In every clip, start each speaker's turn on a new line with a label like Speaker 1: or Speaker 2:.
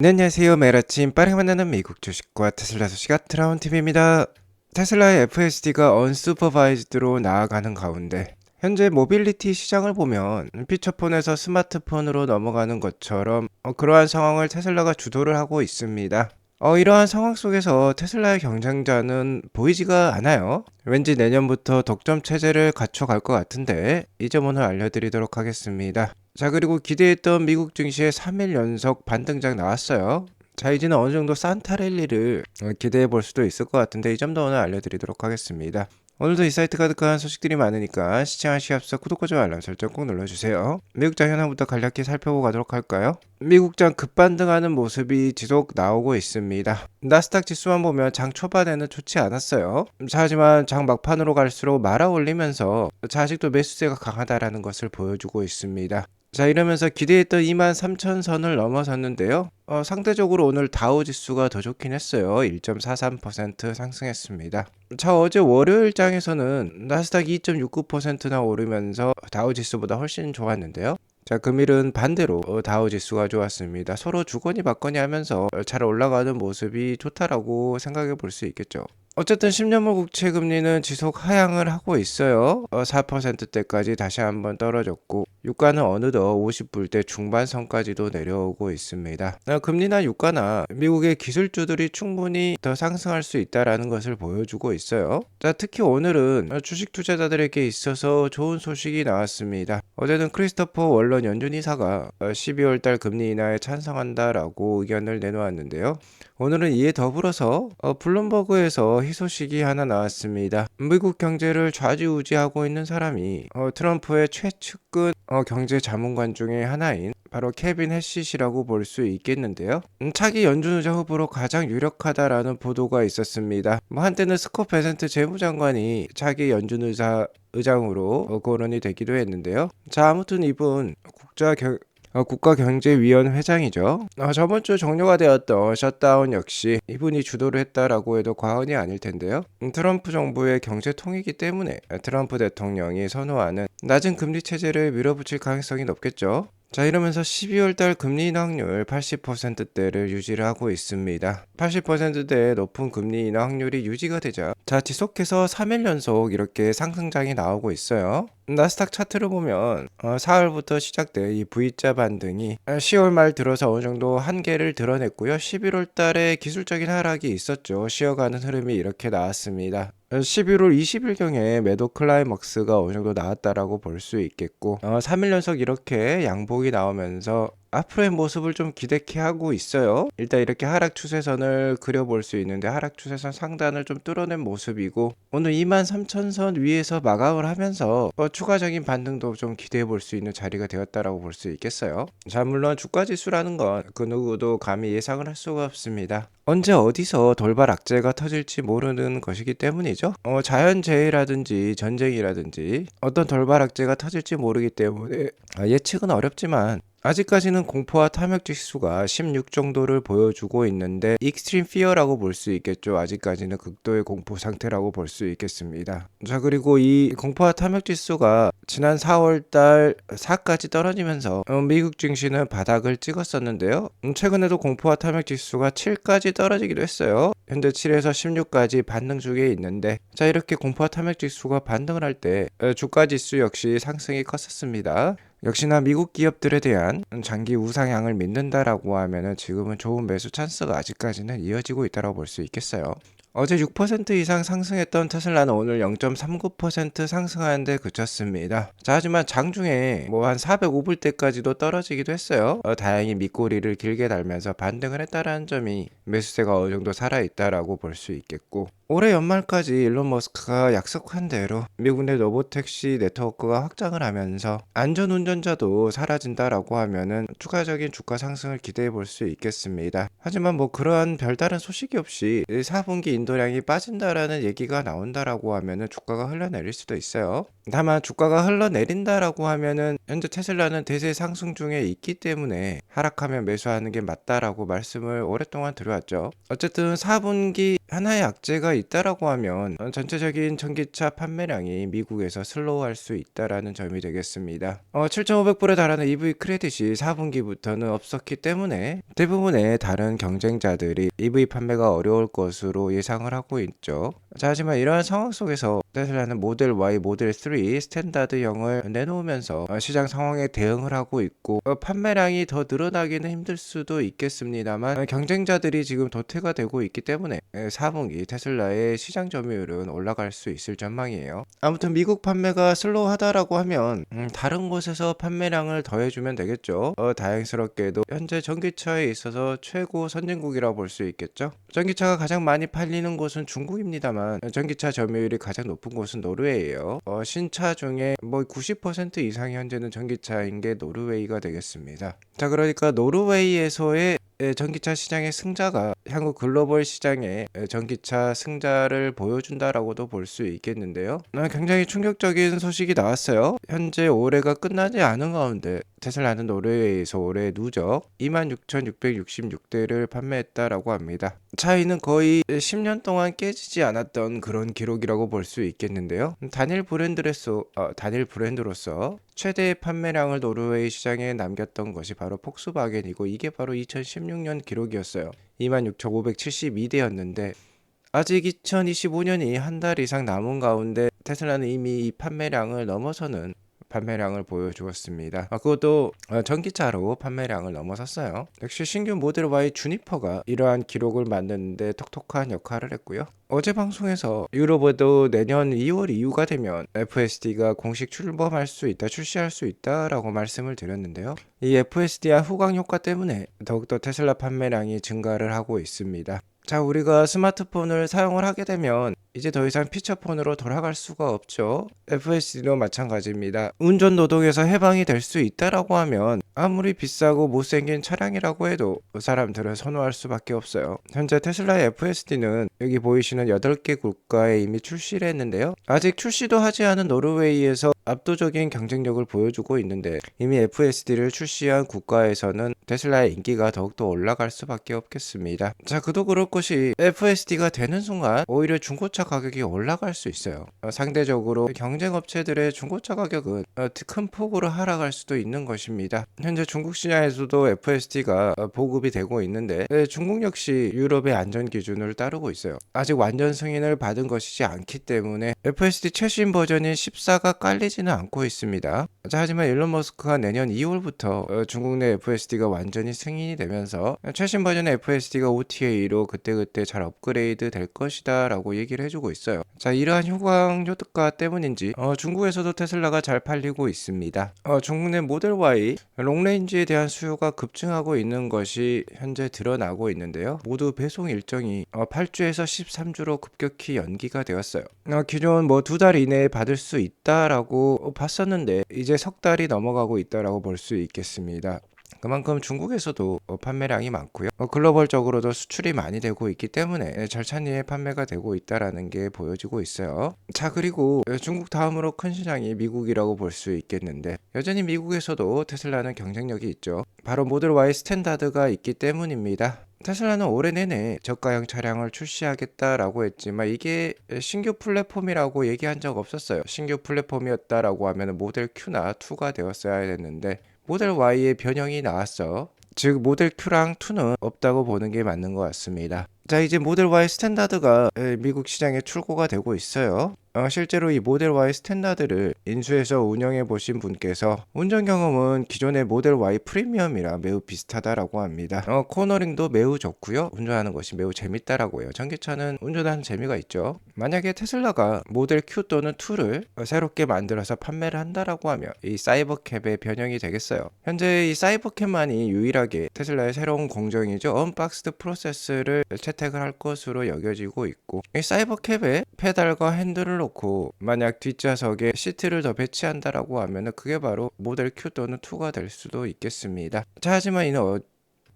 Speaker 1: 네, 안녕하세요. 매일 아침 빠르게 만나는 미국 주식과 테슬라 소식가 트라운TV입니다. 테슬라의 FSD가 언슈퍼바이즈드로 나아가는 가운데 현재 모빌리티 시장을 보면 피처폰에서 스마트폰으로 넘어가는 것처럼 그러한 상황을 테슬라가 주도를 하고 있습니다. 이러한 상황 속에서 테슬라의 경쟁자는 보이지가 않아요. 왠지 내년부터 독점 체제를 갖춰갈 것 같은데 이 점 오늘 알려드리도록 하겠습니다. 자, 그리고 기대했던 미국 증시의 3일 연속 반등장 나왔어요. 자, 이제는 어느 정도 산타 랠리를 기대해 볼 수도 있을 것 같은데 이 점도 오늘 알려드리도록 하겠습니다. 오늘도 이 사이트 가득한 소식들이 많으니까 시청하시기 앞서 구독과 좋아요 알람 설정 꼭 눌러주세요. 미국장 현황부터 간략히 살펴보고 가도록 할까요? 미국장 급반등하는 모습이 지속 나오고 있습니다. 나스닥 지수만 보면 장 초반에는 좋지 않았어요. 자, 하지만 장 막판으로 갈수록 말아올리면서 아직도 매수세가 강하다라는 것을 보여주고 있습니다. 자, 이러면서 기대했던 23,000선을 넘어섰는데요. 상대적으로 오늘 다우 지수가 더 좋긴 했어요. 1.43% 상승했습니다. 자, 어제 월요일 장에서는 나스닥이 2.69%나 오르면서 다우 지수보다 훨씬 좋았는데요. 자, 금일은 반대로 다우 지수가 좋았습니다. 서로 주거니 받거니 하면서 잘 올라가는 모습이 좋다라고 생각해 볼 수 있겠죠. 어쨌든 10년물 국채 금리는 지속 하향을 하고 있어요. 4%대까지 다시 한번 떨어졌고 유가는 어느덧 50불대 중반선까지도 내려오고 있습니다. 금리나 유가나 미국의 기술주들이 충분히 더 상승할 수 있다는 것을 보여주고 있어요. 자, 특히 오늘은 주식 투자자들에게 있어서 좋은 소식이 나왔습니다. 어제는 크리스토퍼 월런 연준이사가 12월달 금리 인하에 찬성한다라고 의견을 내놓았는데요. 오늘은 이에 더불어서 블룸버그에서 희소식이 하나 나왔습니다. 미국 경제를 좌지우지하고 있는 사람이 트럼프의 최측근 경제 자문관 중에 하나인 바로 케빈 해시시라고 볼 수 있겠는데요. 차기 연준의장 후보로 가장 유력하다라는 보도가 있었습니다. 한때는 스콧 베센트 재무장관이 차기 연준의장으로 거론이 되기도 했는데요. 자, 아무튼 이분 국가경제위원 회장이죠. 저번 주 종료가 되었던 셧다운 역시 이분이 주도를 했다라고 해도 과언이 아닐 텐데요. 트럼프 정부의 경제 통이기 때문에 트럼프 대통령이 선호하는 낮은 금리 체제를 밀어붙일 가능성이 높겠죠. 자, 이러면서 12월 달 금리 인하 확률 80%대를 유지를 하고 있습니다. 80%대의 높은 금리 인하 확률이 유지가 되자 지속해서 3일 연속 이렇게 상승장이 나오고 있어요. 나스닥 차트를 보면 4월부터 시작된 이 V자 반등이 10월 말 들어서 어느 정도 한계를 드러냈고요. 11월 달에 기술적인 하락이 있었죠. 쉬어가는 흐름이 이렇게 나왔습니다. 11월 20일경에 매도 클라이막스가 어느 정도 나왔다라고 볼 수 있겠고 3일 연속 이렇게 양봉이 나오면서 앞으로의 모습을 좀 기대케 하고 있어요. 일단 이렇게 하락 추세선을 그려볼 수 있는데 하락 추세선 상단을 좀 뚫어낸 모습이고 오늘 23,000선 위에서 마감을 하면서 추가적인 반등도 좀 기대해 볼 수 있는 자리가 되었다라고 볼 수 있겠어요. 자, 물론 주가 지수라는 건 그 누구도 감히 예상을 할 수가 없습니다. 언제 어디서 돌발 악재가 터질지 모르는 것이기 때문이죠. 자연재해라든지 전쟁이라든지 어떤 돌발 악재가 터질지 모르기 때문에 예측은 어렵지만 아직까지는 공포와 탐욕 지수가 16 정도를 보여주고 있는데 익스트림 피어라고 볼 수 있겠죠. 아직까지는 극도의 공포 상태라고 볼 수 있겠습니다. 자, 그리고 이 공포와 탐욕 지수가 지난 4월달 4까지 떨어지면서 미국 증시는 바닥을 찍었었는데요. 최근에도 공포와 탐욕 지수가 7까지 떨어지기도 했어요. 현재 7에서 16까지 반등 중에 있는데 자, 이렇게 공포와 탐욕 지수가 반등을 할 때 주가 지수 역시 상승이 컸었습니다. 역시나 미국 기업들에 대한 장기 우상향을 믿는다라고 하면은 지금은 좋은 매수 찬스가 아직까지는 이어지고 있다고 볼 수 있겠어요. 어제 6% 이상 상승했던 테슬라는 오늘 0.39% 상승하는 데 그쳤습니다. 자, 하지만 장중에 한 405불대까지도 떨어지기도 했어요. 다행히 밑꼬리를 길게 달면서 반등을 했다라는 점이 매수세가 어느 정도 살아있다라고 볼 수 있겠고 올해 연말까지 일론 머스크가 약속한 대로 미국 내 로보택시 네트워크가 확장을 하면서 안전운전자도 사라진다라고 하면은 추가적인 주가 상승을 기대해 볼 수 있겠습니다. 하지만 그러한 별다른 소식이 없이 4분기 인도량이 빠진다라는 얘기가 나온다라고 하면은 주가가 흘러내릴 수도 있어요. 다만 주가가 흘러내린다라고 하면은 현재 테슬라는 대세 상승 중에 있기 때문에 하락하면 매수하는 게 맞다라고 말씀을 오랫동안 드려왔죠. 어쨌든 4분기 하나의 악재가 있다라고 하면 전체적인 전기차 판매량이 미국에서 슬로우할 수 있다라는 점이 되겠습니다. 7,500불에 달하는 EV 크레딧이 4분기부터는 없었기 때문에 대부분의 다른 경쟁자들이 EV 판매가 어려울 것으로 예상을 하고 있죠. 자, 하지만 이러한 상황 속에서 테슬라는 모델 Y, 모델 3 스탠다드형을 내놓으면서 시장 상황에 대응을 하고 있고 판매량이 더 늘어나기는 힘들 수도 있겠습니다만 경쟁자들이 지금 도태가 되고 있기 때문에 4분기 테슬라의 시장 점유율은 올라갈 수 있을 전망이에요. 아무튼 미국 판매가 슬로우하다라고 하면 다른 곳에서 판매량을 더해주면 되겠죠. 다행스럽게도 현재 전기차에 있어서 최고 선진국이라고 볼 수 있겠죠. 전기차가 가장 많이 팔리는 곳은 중국입니다만 전기차 점유율이 가장 높은 곳은 노르웨이예요. 신차 중에 뭐 90% 이상이 현재는 전기차인 게 노르웨이가 되겠습니다. 자, 그러니까 노르웨이에서의 전기차 시장의 승자가 한국 글로벌 시장의 전기차 승자를 보여준다라고도 볼 수 있겠는데요. 굉장히 충격적인 소식이 나왔어요. 현재 올해가 끝나지 않은 가운데 테슬라는 노르웨이에서 올해 누적 26,666대를 판매했다라고 합니다. 차이는 거의 10년 동안 깨지지 않았던 그런 기록이라고 볼 수 있겠는데요. 단일 브랜드로서 최대의 판매량을 노르웨이 시장에 남겼던 것이 바로 폭스바겐이고 이게 바로 2016년 기록이었어요. 26,572대였는데 아직 2025년이 한 달 이상 남은 가운데 테슬라는 이미 이 판매량을 넘어서는 판매량을 보여주었습니다. 그것도 전기차로 판매량을 넘어섰어요. 역시 신규 모델 Y 주니퍼가 이러한 기록을 만드는데 톡톡한 역할을 했고요. 어제 방송에서 유럽에도 내년 2월 이후가 되면 FSD가 공식 출시할 수 있다라고 말씀을 드렸는데요. 이 FSD와 후광 효과 때문에 더욱더 테슬라 판매량이 증가를 하고 있습니다. 자, 우리가 스마트폰을 사용을 하게 되면 이제 더 이상 피처폰으로 돌아갈 수가 없죠. FSD도 마찬가지입니다. 운전 노동에서 해방이 될 수 있다라고 하면 아무리 비싸고 못생긴 차량이라고 해도 사람들은 선호할 수밖에 없어요. 현재 테슬라의 FSD는 여기 보이시는 8개 국가에 이미 출시를 했는데요. 아직 출시도 하지 않은 노르웨이에서 압도적인 경쟁력을 보여주고 있는데 이미 FSD를 출시한 국가에서는 테슬라의 인기가 더욱더 올라갈 수밖에 없겠습니다. 자, 그도 그럴 것이 FSD가 되는 순간 오히려 중고차 가격이 올라갈 수 있어요. 상대적으로 경쟁 업체들의 중고차 가격은 큰 폭으로 하락할 수도 있는 것입니다. 현재 중국 시장에서도 FSD가 보급이 되고 있는데 중국 역시 유럽의 안전 기준을 따르고 있어요. 아직 완전 승인을 받은 것이지 않기 때문에 FSD 최신 버전인 14가 깔리지는 않고 있습니다. 자, 하지만 일론 머스크가 내년 2월부터 중국 내 FSD가 완전히 승인이 되면서 최신 버전의 FSD가 OTA로 그때그때 잘 업그레이드 될 것이다 라고 얘기를 해주고 있어요. 자, 이러한 효과음 효과 때문인지 중국에서도 테슬라가 잘 팔리고 있습니다. 중국 내 모델 Y 롱레인지에 대한 수요가 급증하고 있는 것이 현재 드러나고 있는데요. 모두 배송 일정이 8주에서 13주로 급격히 연기가 되었어요. 기존 뭐 2달 이내에 받을 수 있다라고 봤었는데 이제 석 달이 넘어가고 있다라고 볼 수 있겠습니다. 그만큼 중국에서도 판매량이 많고요. 글로벌적으로도 수출이 많이 되고 있기 때문에 절찬리에 판매가 되고 있다라는 게 보여지고 있어요. 자, 그리고 중국 다음으로 큰 시장이 미국이라고 볼 수 있겠는데 여전히 미국에서도 테슬라는 경쟁력이 있죠. 바로 모델 Y 스탠다드가 있기 때문입니다. 테슬라는 올해 내내 저가형 차량을 출시하겠다라고 했지만 이게 신규 플랫폼이라고 얘기한 적 없었어요. 신규 플랫폼이었다라고 하면 모델 Q나 2가 되었어야 했는데 모델 Y의 변형이 나왔어. 즉 모델 Q랑 2는 없다고 보는 게 맞는 것 같습니다. 자, 이제 모델 Y 스탠다드가 미국 시장에 출고가 되고 있어요. 실제로 이 모델 Y 스탠다드를 인수해서 운영해 보신 분께서 운전 경험은 기존의 모델 Y 프리미엄이랑 매우 비슷하다라고 합니다. 코너링도 매우 좋고요. 운전하는 것이 매우 재밌다라고 해요. 전기차는 운전하는 재미가 있죠. 만약에 테슬라가 모델 Q 또는 2를 새롭게 만들어서 판매를 한다라고 하면 이 사이버캡의 변형이 되겠어요. 현재 이 사이버캡만이 유일하게 테슬라의 새로운 공정이죠. 언박스드 프로세스를 채택을 할 것으로 여겨지고 있고 이 사이버캡에 페달과 핸들을 놓고 만약 뒷좌석에 시트를 더 배치한다라고 하면은 그게 바로 모델 Q 또는 2가 될 수도 있겠습니다. 자, 하지만 이는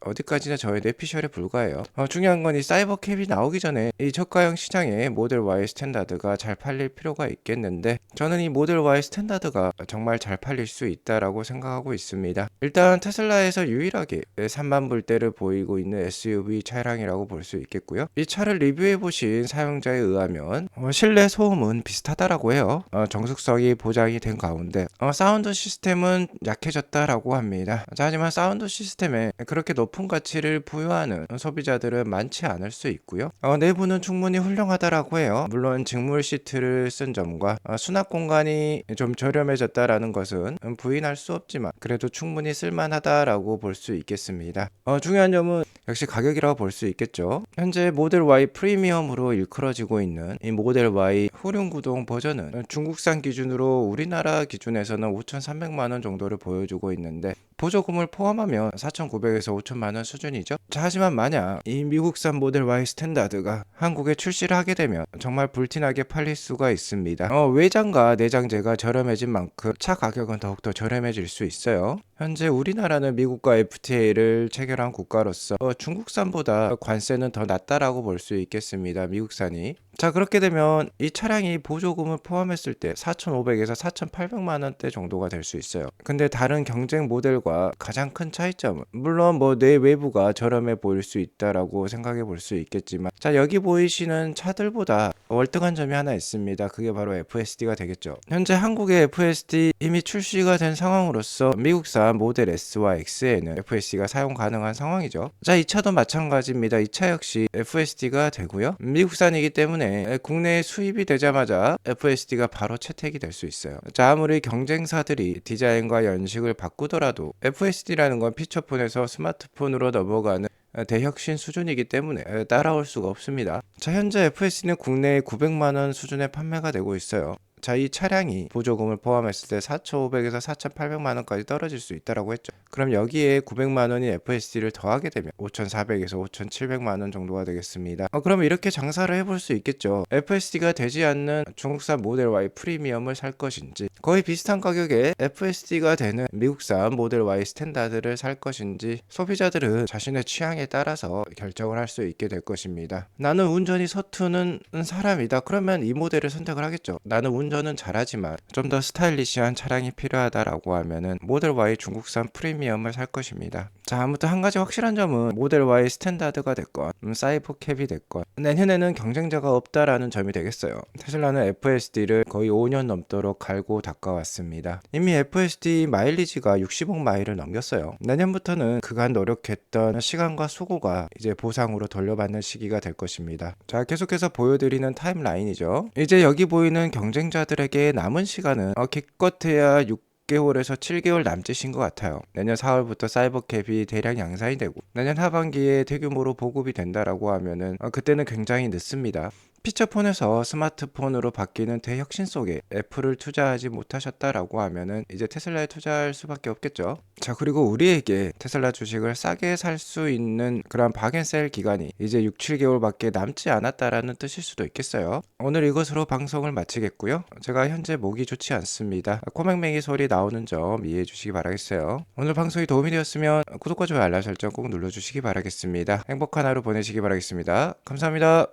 Speaker 1: 어디까지나 저의 뇌피셜에 불과해요. 중요한 건 이 사이버캡이 나오기 전에 이 저가형 시장에 모델 Y 스탠다드가 잘 팔릴 필요가 있겠는데, 저는 이 모델 Y 스탠다드가 정말 잘 팔릴 수 있다라고 생각하고 있습니다. 일단 테슬라에서 유일하게 3만 불대를 보이고 있는 SUV 차량이라고 볼 수 있겠고요. 이 차를 리뷰해 보신 사용자에 의하면 실내 소음은 비슷하다라고 해요. 정숙성이 보장이 된 가운데 사운드 시스템은 약해졌다라고 합니다. 자, 하지만 사운드 시스템에 그렇게 높은 가치를 부여하는 소비자들은 많지 않을 수 있고요. 내부는 충분히 훌륭하다라고 해요. 물론 직물 시트를 쓴 점과 수납 공간이 좀 저렴해졌다라는 것은 부인할 수 없지만 그래도 충분히 쓸만하다라고 볼 수 있겠습니다. 중요한 점은 역시 가격이라고 볼 수 있겠죠. 현재 모델 Y 프리미엄으로 일컬어지고 있는 이 모델 Y 후륜구동 버전은 중국산 기준으로 우리나라 기준에서는 5,300만 원 정도를 보여주고 있는데, 보조금을 포함하면 4,900에서 5천만 원 수준이죠. 자, 하지만 만약 이 미국산 모델 Y 스탠다드가 한국에 출시를 하게 되면 정말 불티나게 팔릴 수가 있습니다. 외장과 내장재가 저렴해진 만큼 차 가격은 더욱더 저렴해질 수 있어요. 현재 우리나라는 미국과 FTA를 체결한 국가로서 중국산보다 관세는 더 낮다라고 볼 수 있겠습니다. 미국산이. 자, 그렇게 되면 이 차량이 보조금을 포함했을 때 4,500에서 4,800만 원대 정도가 될 수 있어요. 근데 다른 경쟁 모델과 가장 큰 차이점은, 물론 내 외부가 저렴해 보일 수 있다라고 생각해 볼 수 있겠지만, 자, 여기 보이시는 차들보다 월등한 점이 하나 있습니다. 그게 바로 FSD가 되겠죠. 현재 한국의 FSD 이미 출시가 된 상황으로서 미국산 모델 S와 X에는 FSD가 사용 가능한 상황이죠. 자, 이 차도 마찬가지입니다. 이 차 역시 FSD가 되고요. 미국산이기 때문에 국내에 수입이 되자마자 FSD가 바로 채택이 될 수 있어요. 자, 아무리 경쟁사들이 디자인과 연식을 바꾸더라도 FSD라는 건 피처폰에서 스마트폰으로 넘어가는 대혁신 수준이기 때문에 따라올 수가 없습니다. 자, 현재 FSD는 국내에 900만 원 수준의 판매가 되고 있어요. 자, 이 차량이 보조금을 포함했을 때 4,500에서 4,800만 원까지 떨어질 수 있다고 했죠. 그럼 여기에 900만 원이 FSD를 더하게 되면 5,400에서 5,700만 원 정도가 되겠습니다. 그럼 이렇게 장사를 해볼 수 있겠죠. FSD가 되지 않는 중국산 모델 Y 프리미엄을 살 것인지, 거의 비슷한 가격에 FSD가 되는 미국산 모델 Y 스탠다드를 살 것인지, 소비자들은 자신의 취향에 따라서 결정을 할 수 있게 될 것입니다. 나는 운전이 서투는 사람이다. 그러면 이 모델을 선택을 하겠죠. 나는 운전은 잘하지만 좀 더 스타일리시한 차량이 필요하다라고 하면은 모델 Y 중국산 프리미엄을 살 것입니다. 자, 아무튼 한 가지 확실한 점은 모델 Y 스탠다드가 됐건 사이버캡이 됐건 내년에는 경쟁자가 없다라는 점이 되겠어요. 테슬라는 FSD를 거의 5년 넘도록 갈고 닦아왔습니다. 이미 FSD 마일리지가 60억 마일을 넘겼어요. 내년부터는 그간 노력했던 시간과 수고가 이제 보상으로 돌려받는 시기가 될 것입니다. 자, 계속해서 보여드리는 타임라인이죠. 이제 여기 보이는 경쟁자들에게 남은 시간은 기껏해야 6개월에서 7개월 남짓인 것 같아요. 내년 4월부터 사이버캡이 대량 양산이 되고 내년 하반기에 대규모로 보급이 된다라고 하면은 그때는 굉장히 늦습니다. 피처폰에서 스마트폰으로 바뀌는 대혁신 속에 애플을 투자하지 못하셨다라고 하면은 이제 테슬라에 투자할 수밖에 없겠죠. 자, 그리고 우리에게 테슬라 주식을 싸게 살 수 있는 그런 박앤셀 기간이 이제 6, 7개월밖에 남지 않았다라는 뜻일 수도 있겠어요. 오늘 이것으로 방송을 마치겠고요. 제가 현재 목이 좋지 않습니다. 코맹맹이 소리 나오는 점 이해해 주시기 바라겠어요. 오늘 방송이 도움이 되었으면 구독과 좋아요 알람 설정 꼭 눌러주시기 바라겠습니다. 행복한 하루 보내시기 바라겠습니다. 감사합니다.